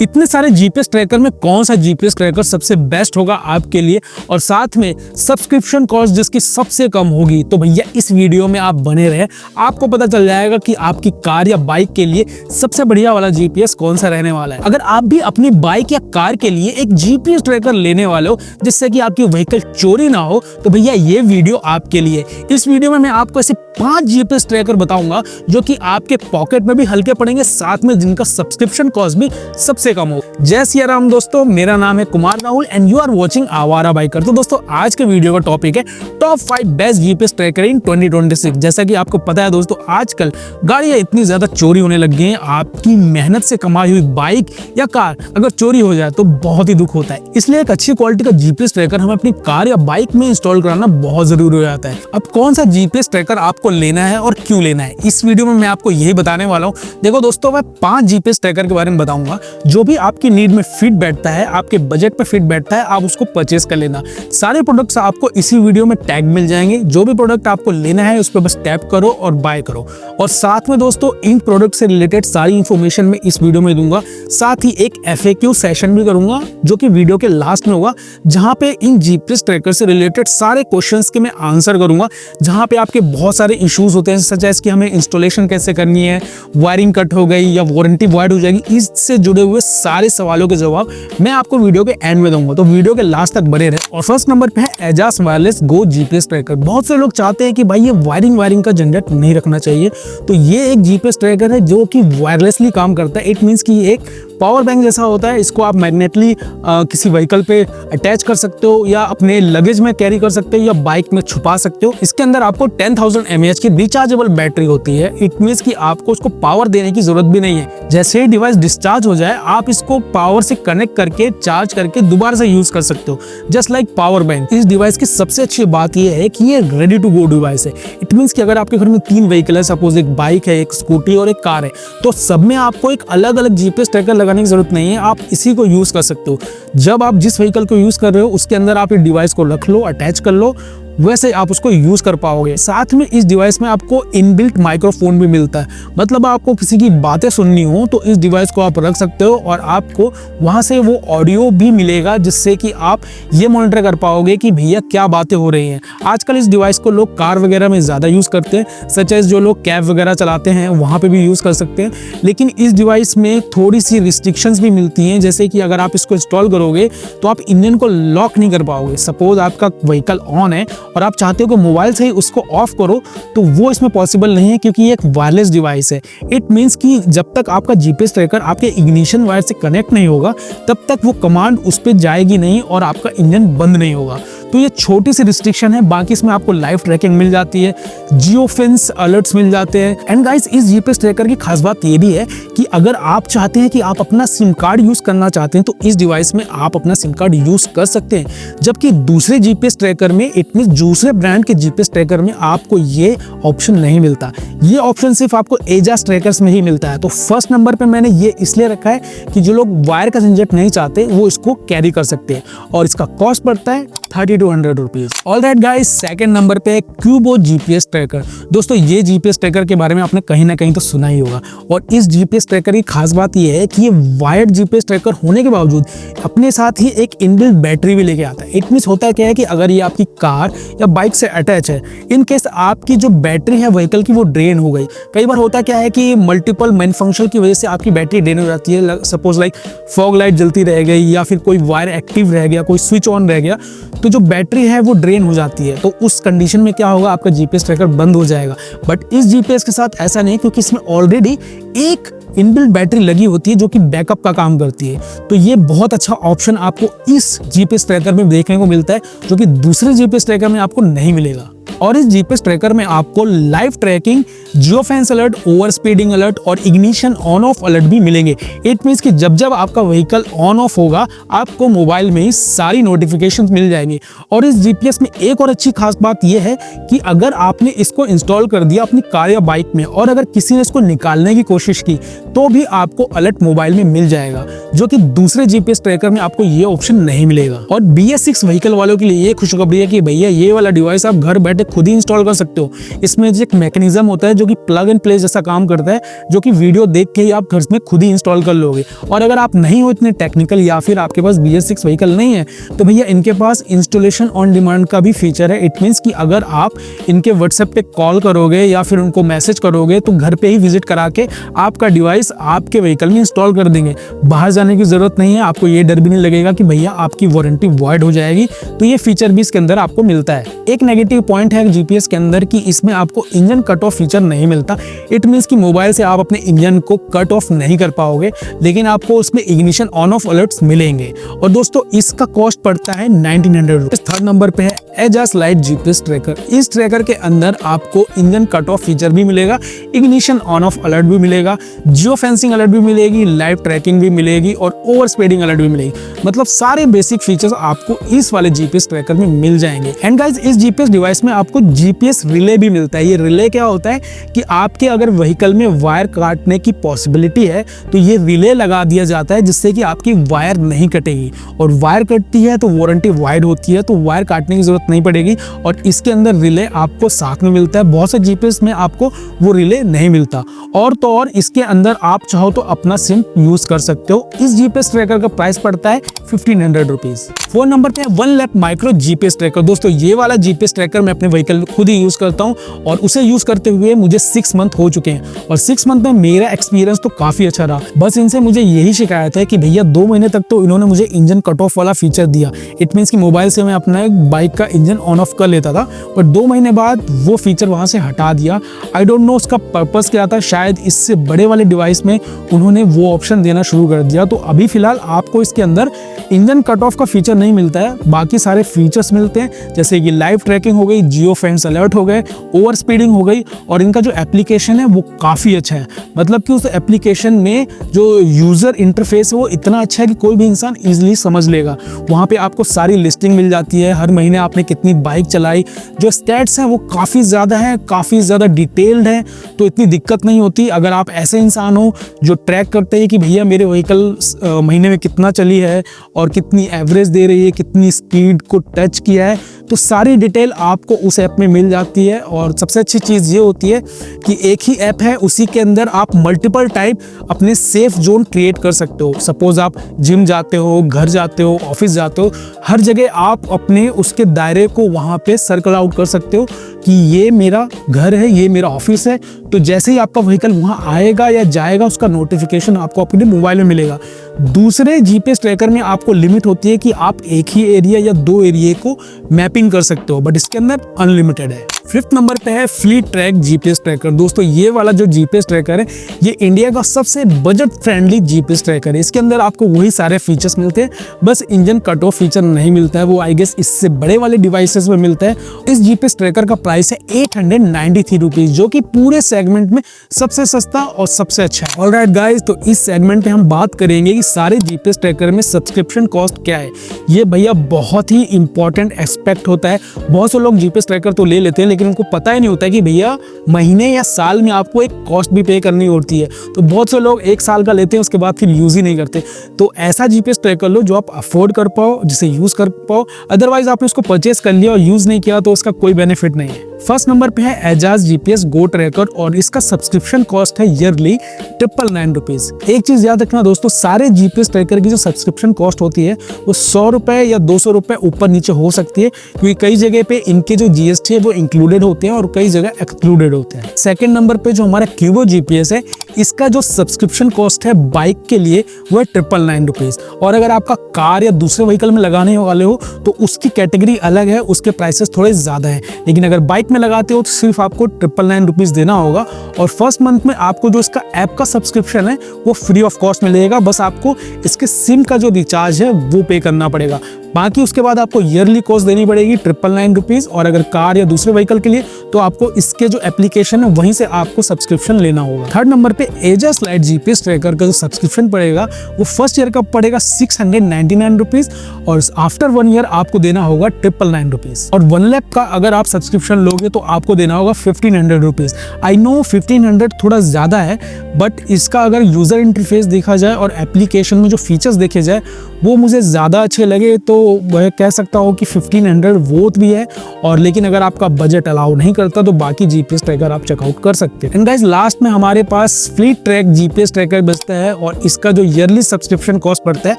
इतने सारे GPS tracker में कौन सा जीपीएस ट्रैकर सबसे बेस्ट होगा आपके लिए और साथ में सब्सक्रिप्शन कॉस्ट जिसकी सबसे कम होगी, तो भैया इस वीडियो में आप बने रहे, आपको पता चल जाएगा कि आपकी कार या बाइक के लिए सबसे बढ़िया वाला जीपीएस कौन सा रहने वाला है। अगर आप भी अपनी बाइक या कार के लिए एक जीपीएस ट्रैकर लेने वाले हो जिससे कि आपकी व्हीकल चोरी ना हो, तो भैया ये वीडियो आपके लिए। इस वीडियो में मैं आपको ऐसे 5 जीपीएस ट्रैकर बताऊंगा जो कि आपके पॉकेट में भी हल्के पड़ेंगे, साथ में जिनका सब्सक्रिप्शन कॉस्ट भी सबसे कम हो। जय सिया राम दोस्तों, मेरा नाम है Kumar Rahul and you are watching Awara biker. तो दोस्तों आज के वीडियो का टॉपिक है top 5 best GPS tracker in 2026। जैसा कि आपको पता है दोस्तों, आजकल गाड़ियां इतनी ज्यादा चोरी होने लग गई हैं, आपकी मेहनत से कमाई हुई बाइक या कार अगर चोरी हो जाए तो बहुत ही दुख होता है। इसलिए एक अच्छी क्वालिटी का जीपीएस ट्रैकर हमें अपनी कार या बाइक में इंस्टॉल कराना बहुत जरूरी हो जाता है। अब कौन सा जीपीएस ट्रैकर आपको लेना है और क्यों लेना है, इस वीडियो में मैं आपको यही बताने वाला हूँ। देखो दोस्तों, मैं 5 जीपीएस ट्रैकर के बारे में बताऊंगा जो भी आपकी नीड में फिट बैठता है, आपके बजट पे फिट बैठता है, आप उसको परचेस कर लेना। सारे प्रोडक्ट्स आपको इसी वीडियो में टैग मिल जाएंगे। जो भी प्रोडक्ट आपको लेना है उस पर बस टैप करो और बाय करो। और साथ में दोस्तों इन प्रोडक्ट से रिलेटेड सारी इंफॉर्मेशन मैं इस वीडियो में दूंगा। साथ ही एक FAQ सेशन भी करूंगा जो कि वीडियो के लास्ट में होगा, जहां पे इन जीपीएस ट्रैकर से रिलेटेड सारे क्वेश्चंस के मैं आंसर करूंगा। जहां पे आपके बहुत सारे इश्यूज होते हैं, सच एज कि हमें इंस्टॉलेशन कैसे करनी है, वायरिंग कट हो गई या वारंटी वॉइड हो जाएगी, इससे जुड़े हुए सारे सवालों के जवाब मैं आपको वीडियो के एंड में दूंगा। तो वीडियो के लास्ट तक बने रहे। और फर्स्ट नंबर पे है एजास वायरलेस गो जीपीएस ट्रैकर। बहुत से लोग चाहते हैं कि भाई ये वायरिंग का झंझट नहीं रखना चाहिए, तो ये एक जीपीएस ट्रैकर है जो कि वायरलेसली काम करता है। इट मीन्स कि एक पावर बैंक जैसा होता है। इसको आप मैग्नेटली किसी व्हीकल पे अटैच कर सकते हो या अपने लगेज में कैरी कर सकते हो या बाइक में छुपा सकते हो। इसके अंदर आपको 10,000 mAh की रिचार्जेबल बैटरी होती है। इट मीन्स कि आपको उसको पावर देने की जरूरत भी नहीं है। जैसे ही डिवाइस डिस्चार्ज हो जाए आप इसको पावर से कनेक्ट करके चार्ज करके दोबारा से यूज कर सकते हो, जस्ट लाइक पावर बैंक। इस डिवाइस की सबसे अच्छी बात यह है कि ये रेडी टू गो डिवाइस है। इट मीन्स कि अगर आपके घर में 3 व्हीकल है, सपोज एक बाइक है, एक स्कूटी और एक कार है, तो सब में आपको एक अलग अलग जीपीएस ट्रैकर लगाने की जरूरत नहीं है। आप इसी को यूज कर सकते हो। जब आप जिस व्हीकल को यूज कर रहे हो उसके अंदर आप इस डिवाइस को रख लो, अटैच कर लो, वैसे आप उसको यूज कर पाओगे। साथ में इस डिवाइस में आपको इनबिल्ट माइक्रोफोन भी मिलता है। मतलब आपको किसी की बातें सुननी हो तो इस डिवाइस को आप रख सकते हो और आपको वहां से वो ऑडियो भी मिलेगा, जिससे कि आप ये मॉनिटर कर पाओगे कि भैया क्या बातें हो रही हैं। आजकल इस डिवाइस को लोग कार वगैरह में ज़्यादा यूज़ करते हैं, सच एज जो लोग कैब वगैरह चलाते हैं वहाँ पर भी यूज़ कर सकते हैं। लेकिन इस डिवाइस में थोड़ी सी रिस्ट्रिक्शंस भी मिलती हैं, जैसे कि अगर आप इसको इंस्टॉल करोगे तो आप इंजन को लॉक नहीं कर पाओगे। सपोज आपका व्हीकल ऑन है और आप चाहते हो कि मोबाइल से ही उसको ऑफ करो, तो वो इसमें पॉसिबल नहीं है क्योंकि ये एक वायरलेस डिवाइस है। इट मीन्स कि जब तक आपका जीपीएस ट्रैकर आपके इग्निशन वायर से कनेक्ट नहीं होगा तब तक वो कमांड उस पर जाएगी नहीं और आपका इंजन बंद नहीं होगा। तो ये छोटी सी रिस्ट्रिक्शन है। बाकी इसमें आपको लाइव ट्रैकिंग मिल जाती है, जियोफेंस अलर्ट्स मिल जाते हैं। एंड गाइस, इस जीपीएस ट्रैकर की खास बात ये भी है कि अगर आप चाहते हैं कि आप अपना सिम कार्ड यूज करना चाहते हैं तो इस डिवाइस में आप अपना सिम कार्ड यूज कर सकते हैं, जबकि दूसरे जीपीएस ट्रैकर में, इट मींस दूसरे ब्रांड के जीपीएस ट्रैकर में आपको ये ऑप्शन नहीं मिलता। ये ऑप्शन सिर्फ आपको एजास ट्रैकर्स में ही मिलता है। तो फर्स्ट नंबर पे मैंने ये इसलिए रखा है कि जो लोग वायर का झंझट नहीं चाहते वो इसको कैरी कर सकते हैं और इसका कॉस्ट पड़ता है 3200 rupees. Alright guys, second number पे क्यूबो जीपीएस ट्रैकर। दोस्तों ये जीपीएस ट्रैकर के बारे में आपने कहीं ना कहीं तो सुना ही होगा और इस जीपीएस ट्रैकर की खास बात ये है कि ये वायर्ड जीपीएस ट्रैकर होने के बावजूद अपने साथ ही एक इनबिल्ट बैटरी भी लेके आता है। इट मींस होता है क्या है कि अगर ये आपकी कार या बाइक से अटैच है, इन केस आपकी जो बैटरी है व्हीकल की वो ड्रेन हो गई। कई बार होता क्या है कि मल्टीपल मैन फंक्शन की वजह से आपकी बैटरी ड्रेन हो जाती है। सपोज लाइक फॉग लाइट जलती रह गई या फिर कोई वायर एक्टिव रह गया, कोई स्विच ऑन रह गया, तो जो बैटरी है वो ड्रेन हो जाती है। तो उस कंडीशन में क्या होगा, आपका जीपीएस ट्रैकर बंद हो जाएगा। बट इस जीपीएस के साथ ऐसा नहीं, क्योंकि इसमें ऑलरेडी एक इनबिल्ट बैटरी लगी होती है जो कि बैकअप का काम करती है। तो ये बहुत अच्छा ऑप्शन आपको इस जीपीएस ट्रैकर में देखने को मिलता है, जो कि दूसरे जीपीएस ट्रैकर में आपको नहीं मिलेगा। और इस जीपीएस ट्रैकर में आपको live tracking, geofence alert, over speeding alert और इग्निशन ऑन ऑफ अलर्ट भी मिलेंगे। इट मीन्स कि जब जब आपका व्हीकल ऑन ऑफ होगा आपको मोबाइल में ही सारी नोटिफिकेशंस मिल जाएंगी। और इस जीपीएस में एक और अच्छी खास बात यह है कि अगर आपने इसको इंस्टॉल कर दिया अपनी कार या बाइक में और अगर किसी ने इसको निकालने की कोशिश की तो भी आपको अलर्ट मोबाइल में मिल जाएगा, जो कि दूसरे जीपीएस ट्रैकर में आपको ये ऑप्शन नहीं मिलेगा। और BS6 व्हीकल वालों के लिए ये खुशखबरी है कि भैया ये वाला डिवाइस आप घर बैठे बैठे खुद ही इंस्टॉल कर सकते हो। इसमें एक मैकेनिज्म होता है जो कि प्लग एंड प्ले जैसा काम करता है, जो कि वीडियो देख के ही आप घर में खुद ही इंस्टॉल कर लोगे। और अगर आप नहीं हो इतने टेक्निकल या फिर आपके पास BS6 व्हीकल नहीं है तो भैया इनके पास इंस्टॉलेशन ऑन डिमांड का भी फीचर है। इट मीन्स कि अगर आप इनके व्हाट्सएप पे कॉल करोगे या फिर उनको मैसेज करोगे तो घर पे ही विजिट करा के आपका डिवाइस आपके व्हीकल में इंस्टॉल कर देंगे। बाहर जाने की जरूरत नहीं है, आपको ये डर भी नहीं लगेगा कि भैया आपकी वारंटी वॉइड हो जाएगी। तो ये फीचर भी इसके अंदर आपको मिलता है। एक नेगेटिव पॉइंट है GPS के अंदर कि इसमें आपको इंजन कट ऑफ फीचर नहीं मिलता। इट मीन्स कि मोबाइल से आप अपने इंजन को कट ऑफ नहीं कर पाओगे, लेकिन आपको उसमें इग्निशन ऑन ऑफ अलर्ट्स मिलेंगे। और दोस्तों इसका कॉस्ट पड़ता है 1900 रुपीज। थर्ड नंबर पे है एजाज लाइट GPS ट्रैकर। इस ट्रैकर के अंदर आपको इंजन कट ऑफ फीचर भी मिलेगा, इग्निशन ऑन ऑफ अलर्ट भी मिलेगा, जियो फेंसिंग अलर्ट भी मिलेगी, लाइव ट्रैकिंग भी मिलेगी और ओवर स्पीडिंग अलर्ट भी मिलेगी। मतलब सारे बेसिक फीचर्स आपको इस वाले GPS ट्रैकर में मिल जाएंगे। एंड गाइज इस GPS डिवाइस में आपको GPS रिले भी मिलता है। ये रिले क्या होता है कि आपके अगर व्हीकल में वायर काटने की पॉसिबिलिटी है तो ये रिले लगा दिया जाता है, जिससे कि आपकी वायर नहीं कटेगी। और वायर कटती है तो वारंटी वाइड होती है, तो वायर काटने की जरूरत नहीं पड़ेगी। और इसके अंदर रिले आपको साथ में मिलता है। बहुत से GPS में आपको वो रिले नहीं मिलता। और तो और इसके अंदर आप चाहो तो अपना सिम यूज कर सकते हो। इस GPS ट्रैकर का प्राइस पड़ता है 1500 रुपीज। 4 नंबर पे है one lap micro GPS tracker. दोस्तों ये वाला GPS ट्रैकर मैं अपने व्हीकल खुद ही यूज करता हूँ और उसे यूज करते हुए मुझे 6 मंथ हो चुके हैं और 6 मंथ में मेरा एक्सपीरियंस तो काफी अच्छा रहा। बस इनसे मुझे यही शिकायत है कि भैया 2 महीने तक तो इन्होंने मुझे इंजन कट ऑफ वाला फीचर दिया। इट मीन्स कि मोबाइल से मैं अपना बाइक का इंजन ऑन ऑफ कर लेता था, पर 2 महीने बाद वो फीचर वहां से हटा दिया। आई डोंट नो उसका पर्पस क्या था। शायद इससे बड़े वाले डिवाइस में उन्होंने वो ऑप्शन देना शुरू कर दिया। तो अभी फिलहाल आपको इसके अंदर इंजन कट ऑफ का फीचर नहीं मिलता है, बाकी सारे फीचर्स मिलते हैं, जैसे कि लाइव ट्रैकिंग हो गई, जियो फेंस अलर्ट हो गए, ओवर स्पीडिंग हो गई। और इनका जो एप्लीकेशन है वो काफ़ी अच्छा है। मतलब कि उस एप्लीकेशन में जो यूज़र इंटरफेस है वो इतना अच्छा है कि कोई भी इंसान ईजिली समझ लेगा। वहाँ पे आपको सारी लिस्टिंग मिल जाती है, हर महीने आपने कितनी बाइक चलाई, जो स्टैट्स हैं वो काफ़ी ज़्यादा है, काफ़ी ज़्यादा डिटेल्ड है, तो इतनी दिक्कत नहीं होती। अगर आप ऐसे इंसान हो जो ट्रैक करते हैं कि भैया मेरे व्हीकल महीने में कितना चली है और कितनी एवरेज दे रही है, कितनी स्पीड को टच किया है, तो सारी डिटेल आपको उस ऐप में मिल जाती है। और सबसे अच्छी चीज़ ये होती है कि एक ही ऐप है, उसी के अंदर आप मल्टीपल टाइप अपने सेफ जोन क्रिएट कर सकते हो। सपोज आप जिम जाते हो, घर जाते हो, ऑफिस जाते हो, हर जगह आप अपने उसके दायरे को वहाँ पे सर्कल आउट कर सकते हो कि ये मेरा घर है, ये मेरा ऑफिस है। तो जैसे ही आपका व्हीकल वहाँ आएगा या जाएगा उसका नोटिफिकेशन आपको अपने मोबाइल में मिलेगा। दूसरे GPS ट्रैकर में आपको लिमिट होती है कि आप एक ही एरिया या 2 एरिया को मैपिंग कर सकते हो, बट इसके अंदर अनलिमिटेड है। 5th नंबर पे है फ्लीट ट्रैक GPS ट्रैकर। दोस्तों ये वाला जो GPS ट्रैकर है ये इंडिया का सबसे बजट फ्रेंडली GPS ट्रैकर है। इसके अंदर आपको वही सारे फीचर्स मिलते हैं, बस इंजन कट ऑफ फीचर नहीं मिलता है, वो आई गेस इससे बड़े वाले डिवाइसेस में मिलता है। इस GPS ट्रैकर का प्राइस है 893 रुपीज, जो कि पूरे सेगमेंट में सबसे सस्ता और सबसे अच्छा है। ऑलराइट गाइस, तो इस सेगमेंट में हम बात करेंगे कि सारे GPS ट्रैकर में सब्सक्रिप्शन कॉस्ट क्या है। ये भैया बहुत ही इंपॉर्टेंट एस्पेक्ट होता है। बहुत से लोग GPS ट्रैकर तो ले लेते हैं, लेकिन उनको पता ही नहीं होता है कि भैया महीने या साल में आपको एक कॉस्ट भी पे करनी होती है। तो बहुत से लोग 1 साल का लेते हैं, उसके बाद फिर यूज ही नहीं करते। तो ऐसा GPS ट्रैकर लो जो आप अफोर्ड कर पाओ, जिसे यूज कर पाओ। अदरवाइज आपने उसको परचेस कर लिया और यूज नहीं किया तो उसका कोई बेनिफिट नहीं है। फर्स्ट नंबर पे है एजाज GPS गो ट्रैकर और इसका सब्सक्रिप्शन कॉस्ट है ईयरली 999 रुपीज। एक चीज याद रखना दोस्तों, सारे GPS ट्रैकर की जो सब्सक्रिप्शन कॉस्ट होती है वो 100 रुपए या 200 रुपए ऊपर नीचे हो सकती है, क्योंकि कई जगह पे इनके जो GST है वो इंक्लूडेड होते हैं और कई जगह एक्सक्लूडेड होते हैं। सेकंड नंबर पे जो हमारा क्यूबो GPS है, इसका जो सब्सक्रिप्शन कॉस्ट है बाइक के लिए वो है 999 रुपीज। और अगर आपका कार या दूसरे व्हीकल में लगाने वाले हो तो उसकी कैटेगरी अलग है, उसके प्राइसेस थोड़े ज्यादा है। लेकिन अगर बाइक में लगाते हो तो सिर्फ आपको 999 रुपीज देना होगा। और फर्स्ट मंथ में आपको जो इसका ऐप का सब्सक्रिप्शन है वो फ्री ऑफ कॉस्ट मिलेगा, बस आपको इसके सिम का जो रिचार्ज है वो पे करना पड़ेगा। बाकी उसके बाद आपको ईयरली कॉस्ट देनी पड़ेगी 999 रुपीज। और अगर कार या दूसरे व्हीकल के लिए तो आपको इसके जो एप्लीकेशन है वहीं से आपको सब्सक्रिप्शन लेना होगा। थर्ड नंबर पे एजाज लाइट GPS ट्रैकर का जो सब्सक्रिप्शन पड़ेगा वो फर्स्ट ईयर का पड़ेगा 699 रुपीज और आफ्टर 1 ईयर आपको देना होगा 999 रुपीज। और 1 लाख का अगर आप सब्सक्रिप्शन लोगे तो आपको देना होगा 1500 रुपीज। आई नो 1500 थोड़ा ज्यादा है, बट इसका अगर यूजर इंटरफेस देखा जाए और एप्लीकेशन में जो फीचर्स देखे जाए वो मुझे ज्यादा अच्छे लगे, तो वह कह सकता हो कि 1500 वोट भी है, और लेकिन अगर आपका बजट अलाउ नहीं करता तो बाकी जीपीएस ट्रैकर आप चेकआउट कर सकते हैं। एंड गाइस लास्ट में हमारे पास फ्लीट ट्रैक जीपीएस ट्रैकर बचता है, और इसका जो ईयरली सब्सक्रिप्शन कॉस्ट पड़ता है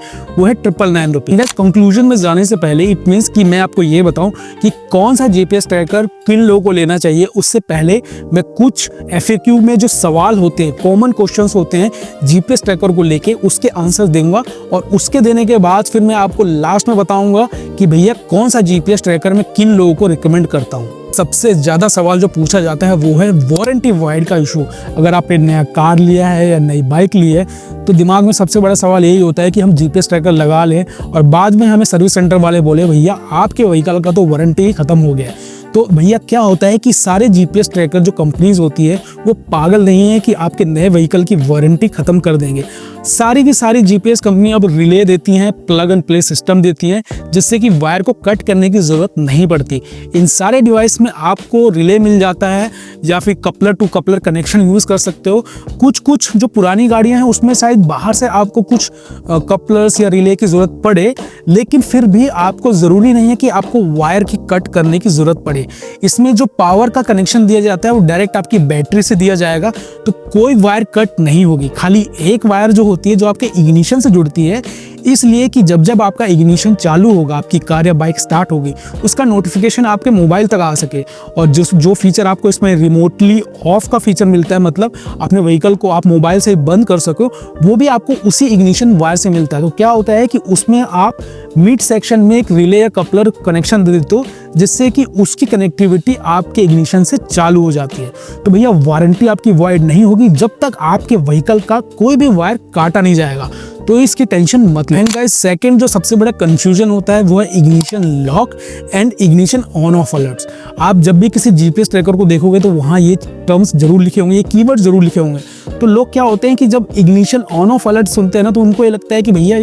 वो है 999 रुपीज। कंक्लूजन में जाने से पहले इट मीन्स कि मैं आपको ये बताऊं कि कौन सा जीपीएस ट्रैकर किन लोगों को लेना चाहिए, उससे पहले मैं कुछ एफएक्यू में जो सवाल होते हैं, कॉमन क्वेश्चंस होते हैं जीपीएस ट्रैकर को लेके, उसके आंसर दूंगा, और उसके देने के बाद फिर मैं आपको लास्ट में बताऊंगा कि भैया कौन सा जीपीएस ट्रैकर मैं किन लोगों को रिकमेंड करता हूं। सबसे ज़्यादा सवाल जो पूछा जाता है वो है वारंटी वाइड का इशू। अगर आपने नया कार लिया है या नई बाइक ली है तो दिमाग में सबसे बड़ा सवाल यही होता है कि हम जीपीएस ट्रैकर लगा लें और बाद में हमें सर्विस सेंटर वाले बोले भैया आपके व्हीकल का तो वारंटी ही खत्म हो गया है। तो भैया क्या होता है कि सारे जीपीएस ट्रैकर जो कंपनीज होती है वो पागल नहीं है कि आपके नए व्हीकल की वारंटी खत्म कर देंगे। सारी की सारी जीपीएस कंपनी अब रिले देती हैं, प्लग एंड प्ले सिस्टम देती हैं, जिससे कि वायर को कट करने की ज़रूरत नहीं पड़ती। इन सारे डिवाइस में आपको रिले मिल जाता है या फिर coupler to coupler connection use कर सकते हो। कुछ जो पुरानी गाड़ियां हैं उसमें शायद बाहर से आपको कुछ कपलर्स या रिले की ज़रूरत पड़े, लेकिन फिर भी आपको ज़रूरी नहीं है कि आपको वायर की कट करने की ज़रूरत पड़े। इसमें जो पावर का कनेक्शन दिया जाता है वो डायरेक्ट आपकी बैटरी से दिया जाएगा, तो कोई वायर कट नहीं होगी। खाली एक वायर जो होती है जो आपके इग्निशन से जुड़ती है, इसलिए कि जब आपका इग्निशन चालू होगा, आपकी कार या बाइक स्टार्ट होगी, उसका नोटिफिकेशन आपके मोबाइल तक आ सके। और जो फीचर आपको इसमें रिमोटली ऑफ का फीचर मिलता है, मतलब अपने व्हीकल को आप मोबाइल से बंद कर सको, वो भी आपको उसी इग्निशन वायर से मिलता है। तो क्या होता है कि उसमें आप मिड सेक्शन में एक रिले या कपलर कनेक्शन दे देते हो, जिससे कि उसकी कनेक्टिविटी आपके इग्निशन से चालू हो जाती है। तो भैया वारंटी आपकी वॉइड नहीं होगी जब तक आपके व्हीकल का कोई भी वायर काटा नहीं जाएगा, तो इसकी टेंशन मत लें। गाइस सेकंड जो सबसे बड़ा कंफ्यूजन होता है वो है ignition lock and ignition on off alerts. आप जब भी किसी जीपीएस ट्रैकर को देखोगे तो वहाँ ये टर्म्स जरूर लिखे होंगे, ये कीवर्ड जरूर लिखे होंगे। तो लोग क्या होते हैं कि जब इग्निशन ऑन ऑफ अलर्ट सुनते हैं ना, तो उनको ये लगता है कि भैया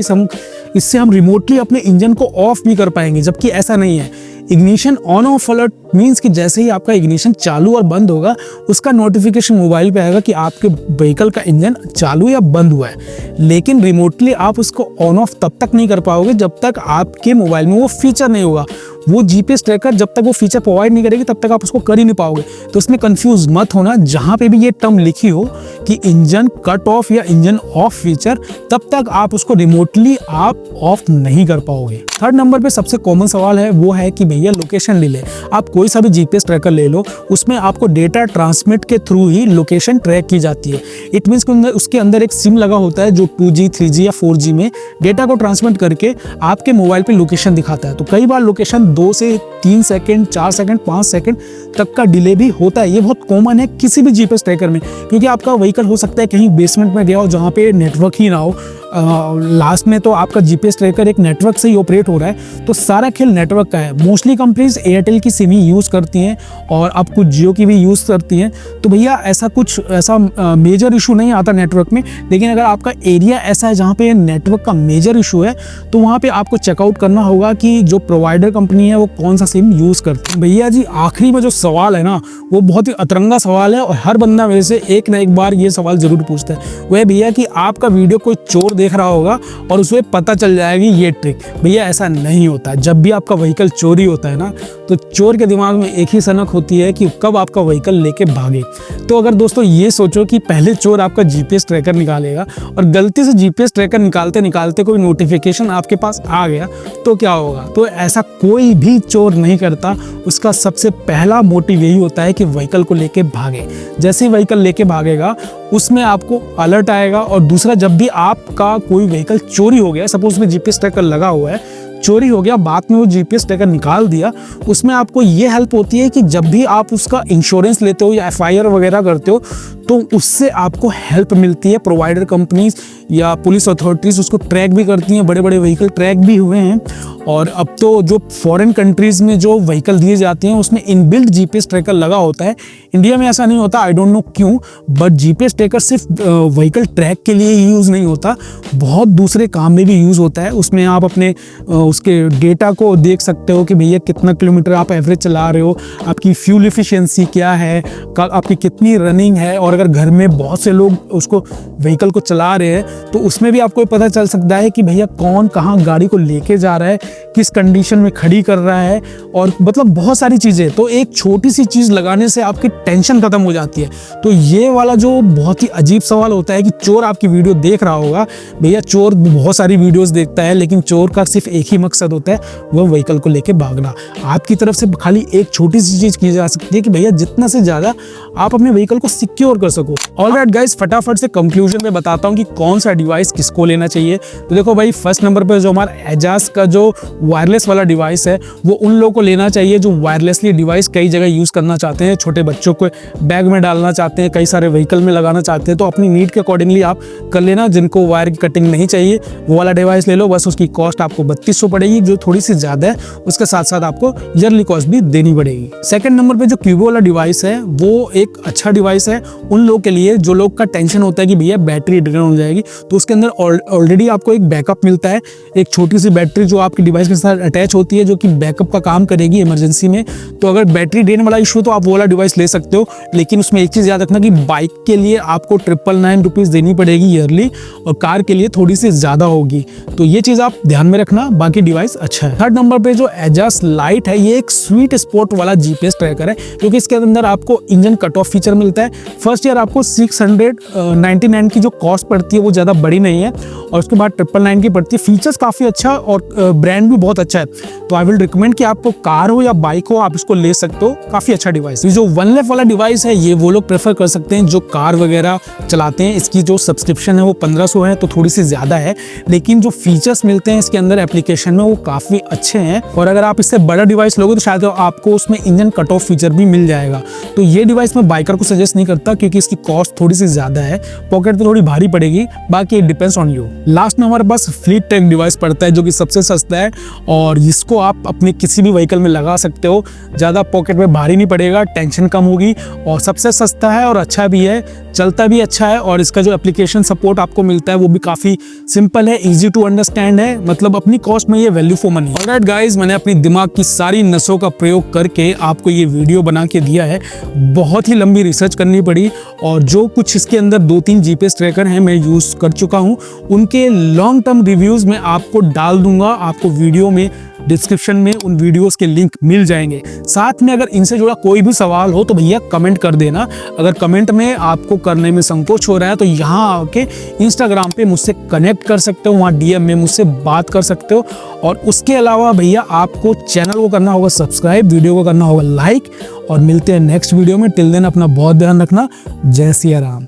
इससे हम रिमोटली अपने इंजन को ऑफ भी कर पाएंगे, जबकि ऐसा नहीं है। Ignition on off alert means कि जैसे ही आपका इग्निशन चालू और बंद होगा, उसका नोटिफिकेशन मोबाइल पे आएगा कि आपके व्हीकल का इंजन चालू या बंद हुआ है। लेकिन रिमोटली आप उसको ऑन ऑफ तब तक नहीं कर पाओगे जब तक आपके मोबाइल में वो फीचर नहीं होगा। वो जीपीएस ट्रैकर जब तक वो फीचर प्रोवाइड नहीं करेगी तब तक आप उसको कर ही नहीं पाओगे। तो इसमें कंफ्यूज मत होना, जहाँ पे भी ये टर्म लिखी हो कि इंजन कट ऑफ या इंजन ऑफ फीचर, तब तक आप उसको रिमोटली आप ऑफ नहीं कर पाओगे। थर्ड नंबर पे सबसे कॉमन सवाल है वो है कि भैया लोकेशन डिले। आप कोई सा भी जीपीएस ट्रैकर ले लो, उसमें आपको डेटा ट्रांसमिट के थ्रू ही लोकेशन ट्रैक की जाती है। इट मीन्स उसके अंदर एक सिम लगा होता है जो 2G 3G या 4G में डेटा को ट्रांसमिट करके आपके मोबाइल पे लोकेशन दिखाता है। तो कई बार लोकेशन 2 से 3 सेकंड, 4 सेकंड, 5 सेकंड तक का डिले भी होता है। ये बहुत कॉमन है किसी भी जीपीएस ट्रैकर में, क्योंकि आपका व्हीकल हो सकता है कहीं बेसमेंट में गया हो जहाँ पे नेटवर्क ही ना हो। लास्ट में तो आपका जीपीएस ट्रैकर एक नेटवर्क से ही ऑपरेट हो रहा है, तो सारा खेल नेटवर्क का है। मोस्टली कंपनीज एयरटेल की सिम ही यूज़ करती हैं और अब कुछ जियो की भी यूज़ करती हैं। तो भैया ऐसा मेजर इशू नहीं आता नेटवर्क में। लेकिन अगर आपका एरिया ऐसा है जहाँ पे नेटवर्क का मेजर इशू है, तो वहाँ पे आपको चेकआउट करना होगा कि जो प्रोवाइडर कंपनी है वो कौन सा सिम यूज़ करती है। भैया जी आखिरी में जो सवाल है ना, वो बहुत ही अतरंगा सवाल है और हर बंदा मेरे से एक ना एक बार ये सवाल जरूर पूछता है। वह भैया कि आपका वीडियो कोई चोर देख रहा होगा और उसमें पता चल जाएगी ये ट्रिक। भैया ऐसा नहीं होता। जब भी आपका व्हीकल चोरी होता है ना, तो चोर के दिमाग में एक ही सनक होती है कि कब आपका व्हीकल लेके भागे। तो अगर दोस्तों ये सोचो कि पहले चोर आपका जीपीएस ट्रैकर निकालेगा और गलती से जीपीएस ट्रैकर निकालते निकालते कोई नोटिफिकेशन आपके पास आ गया, तो क्या होगा? तो ऐसा कोई भी चोर नहीं करता। उसका सबसे पहला मोटिव यही होता है कि व्हीकल को लेके भागे। जैसे ही व्हीकल लेके भागेगा उसमें आपको अलर्ट आएगा। और दूसरा, जब भी आपका कोई व्हीकल चोरी हो गया, सपोज में जीपीएस ट्रैकर लगा हुआ है, चोरी हो गया, बाद में वो जीपीएस ट्रैकर निकाल दिया, उसमें आपको ये हेल्प होती है कि जब भी आप उसका इंश्योरेंस लेते हो या एफआईआर वगैरह करते हो, तो उससे आपको हेल्प मिलती है। प्रोवाइडर कंपनीज या पुलिस अथॉरिटीज़ उसको ट्रैक भी करती हैं। बड़े बड़े व्हीकल ट्रैक भी हुए हैं। और अब तो जो फॉरेन कंट्रीज़ में जो व्हीकल दिए जाते हैं उसमें इनबिल्ट जीपीएस ट्रैकर लगा होता है। इंडिया में ऐसा नहीं होता, आई डोंट नो क्यों, बट जीपीएस ट्रैकर सिर्फ व्हीकल ट्रैक के लिए ही यूज़ नहीं होता, बहुत दूसरे काम में भी यूज़ होता है। उसमें आप अपने उसके डेटा को देख सकते हो कि भैया कितना किलोमीटर आप एवरेज चला रहे हो, आपकी फ्यूल एफिशिएंसी क्या है, आपकी कितनी रनिंग है, और और अगर घर में बहुत से लोग उसको व्हीकल को चला रहे हैं तो उसमें भी आपको पता चल सकता है कि भैया कौन कहाँ गाड़ी को लेके जा रहा है, किस कंडीशन में खड़ी कर रहा है, और मतलब बहुत सारी चीज़ें। तो एक छोटी सी चीज़ लगाने से आपकी टेंशन खत्म हो जाती है। तो ये वाला जो बहुत ही अजीब सवाल होता है कि चोर आपकी वीडियो देख रहा होगा, भैया चोर बहुत सारी वीडियोस देखता है, लेकिन चोर का सिर्फ एक ही मकसद होता है, वो व्हीकल को लेके भागना। आपकी तरफ से खाली एक छोटी सी चीज़ की जा सकती है कि भैया जितना से ज़्यादा आप अपने व्हीकल को सिक्योर कर सको। ऑलराइट गाइस, फटाफट से कंक्लूजन में बताता हूँ कि कौन सा डिवाइस किसको लेना चाहिए। तो देखो भाई, फर्स्ट नंबर पे जो हमारा एजाज का जो वायरलेस वाला डिवाइस है वो उन लोगों को लेना चाहिए जो वायरलेसली डिवाइस कई जगह यूज़ करना चाहते हैं, छोटे बच्चों को बैग में डालना चाहते हैं, कई सारे व्हीकल में लगाना चाहते हैं। तो अपनी नीड के अकॉर्डिंगली आप कर लेना। जिनको वायर की कटिंग नहीं चाहिए वो वाला डिवाइस ले लो, बस उसकी कॉस्ट आपको 3200 पड़ेगी, जो थोड़ी सी ज़्यादा है। उसके साथ साथ आपको ईयरली कॉस्ट भी देनी पड़ेगी। सेकंड नंबर पे जो क्यूबो वाला डिवाइस है वो एक अच्छा डिवाइस है उन लोगों के लिए जो लोग का टेंशन होता है कि भैया बैटरी ड्रेन हो जाएगी। तो उसके अंदर ऑलरेडी आपको एक बैकअप मिलता है, एक छोटी सी बैटरी जो आपके डिवाइस के साथ अटैच होती है, जो कि बैकअप का काम करेगी इमरजेंसी में। तो अगर बैटरी ड्रेन वाला इशू तो आप वो वाला डिवाइस ले सकते हो, लेकिन उसमें एक चीज़ याद रखना कि बाइक के लिए आपको 999 रुपीज़ देनी पड़ेगी ईयरली, और कार के लिए थोड़ी सी ज़्यादा होगी। तो ये चीज़ आप ध्यान में रखना। बाकी डिवाइस अच्छा है। थर्ड नंबर पे जो एजाज लाइट है, ये एक स्वीट स्पॉट वाला जीपीएस ट्रैकर है, क्योंकि इसके अंदर आपको इंजन कट ऑफ फीचर मिलता है। फर्स्ट ईयर आपको 699 की जो कॉस्ट पड़ती है वो ज़्यादा बड़ी नहीं है, और उसके बाद 999 की पड़ती है। फीचर्स काफ़ी अच्छा और ब्रांड भी बहुत अच्छा है। तो आई विल रिकमेंड कि आपको कार हो या बाइक हो, आप इसको ले सकते हो। काफ़ी अच्छा डिवाइस। जो वन लेफ वाला डिवाइस है ये वो लोग प्रेफर कर सकते हैं जो कार वगैरह चलाते हैं। इसकी जो सब्सक्रिप्शन है वो 1500 है, तो थोड़ी सी ज़्यादा है, लेकिन जो फीचर्स मिलते हैं इसके अंदर एप्लीकेशन में वो काफ़ी अच्छे हैं। और अगर आप इससे बड़ा डिवाइस लोगे तो शायद आपको उसमें इंजन कट ऑफ फीचर भी मिल जाएगा। तो ये डिवाइस मैं बाइकर को सजेस्ट नहीं करता, क्योंकि इसकी कॉस्ट थोड़ी सी ज़्यादा है, पॉकेट पे थोड़ी भारी पड़ेगी। बाकी it depends on you. Last में हमारे पास फ्लीट टेक डिवाइस पड़ता है, जो कि सबसे सस्ता है, और इसको आप अपने किसी भी व्हीकल में लगा सकते हो। ज़्यादा पॉकेट में भारी नहीं पड़ेगा, टेंशन कम होगी, और सबसे सस्ता है और अच्छा भी है, चलता भी अच्छा है। और इसका जो एप्लीकेशन सपोर्ट आपको मिलता है वो भी काफ़ी सिंपल है, इजी टू अंडरस्टैंड है। मतलब अपनी कॉस्ट में ये value for money. Alright guys, मैंने अपनी दिमाग की सारी नसों का प्रयोग करके आपको ये वीडियो बना के दिया है। बहुत ही लंबी रिसर्च करनी पड़ी, और जो कुछ इसके अंदर 2-3 जीपीएस ट्रैकर हैं मैं यूज़ कर चुका हूँ, उनके लॉन्ग टर्म रिव्यूज़ में आपको डाल दूंगा। आपको वीडियो में डिस्क्रिप्शन में उन वीडियोस के लिंक मिल जाएंगे। साथ में अगर इनसे जुड़ा कोई भी सवाल हो तो भैया कमेंट कर देना। अगर कमेंट में आपको करने में संकोच हो रहा है तो यहाँ आके इंस्टाग्राम पे मुझसे कनेक्ट कर सकते हो, वहाँ डीएम में मुझसे बात कर सकते हो। और उसके अलावा भैया आपको चैनल को करना होगा सब्सक्राइब, वीडियो को करना होगा लाइक, और मिलते हैं नेक्स्ट वीडियो में। टिल देन अपना बहुत ध्यान रखना। जय सिया राम।